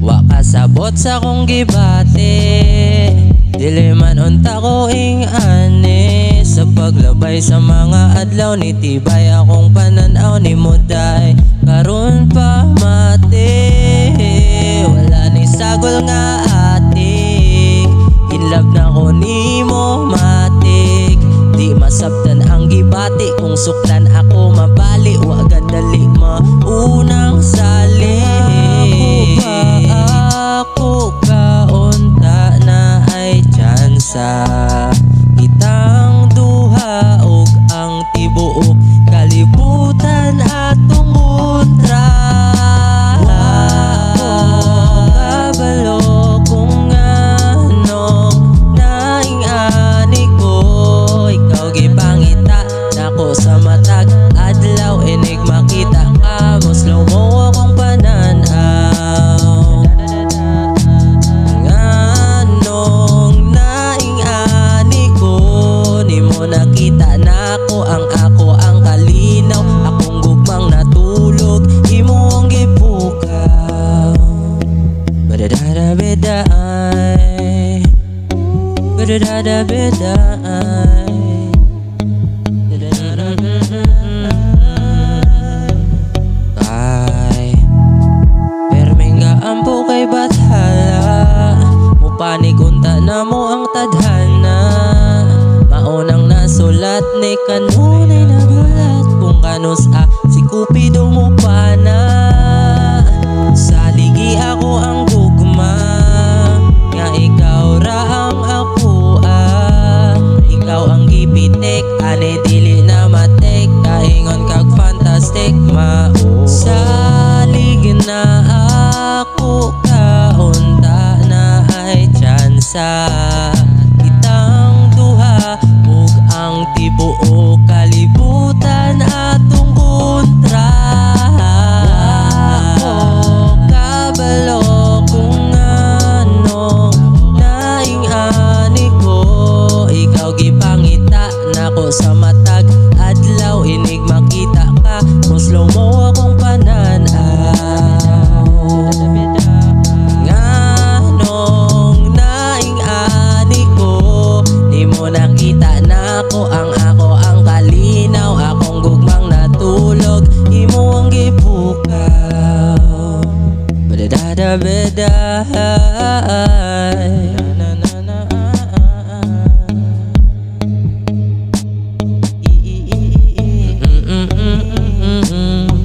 wa kasabot sa kong gibate. Dili man unta ko ing ani sa paglabay sa mga adlaw, ni tibay akong pananaw ni muday karon pa mate. Wala ni sagol nga atik, in love na ko nimo matik. Di masabtan ang gibati, kung suklan ako mabali, wag dali maunang sali. Ako kaunta na ay tsansa, kitang duha og ang tibuok kalibutan atong kontra. Kabalo kung anong naing ani ko, ikaw gipangita nako sa matag adlaw, inig makita ka mo slow mo akong pananaw. Nganong naing ani ko, ni mo nakita nako ang ako ang kalinaw, akong gugmang natulog imo ang gipukaw. Badadada beday, badadada beday. Kay permengga ampo kay bathala, mupanig unta na mo ang tadhana. Maunang nasulat ni kanunay nagulat, kung kanus si Cupido mo pa na. Saligi ako ang gugma, nga ikaw ra ang apua. Ikaw ang gipitek, ani dili na matek, kaingon kag fantastic mao. Salig na ako kaunta na ay tsansa, kitang duha ug ang tibuok kalibutan atong kontra. Kabalo kung anong naing ani ko, ikaw gipangita nako sa matag adlaw, inig makita ka mo slow mo akong pananaw. Nganong naing ani ko, di mo nakita nako ang ako ang kalinaw, akong gugmang natulog imo ang gipukaw. Badadada beday,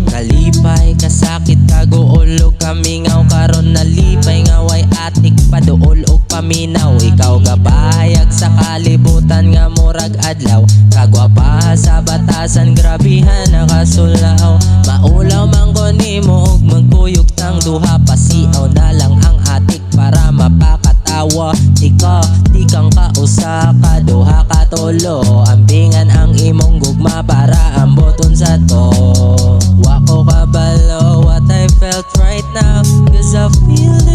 kalipay kasakit kaguol og kamingaw, karon nalipay nga way atik paduol og paminaw. Ikaw gabahayag sa kalibutan nga murag adlaw, kagwapa sa batasan grabihan nakasulaw. Maulaw man ko nimo og magkuyog tang duha, pasiaw na lang ang atik para mapakatawa. Tikang kausa ka duha ka tolo, ambingan ang imong gugma para amboton sa to. Wako kabalo what I felt right now, 'cause I feel it.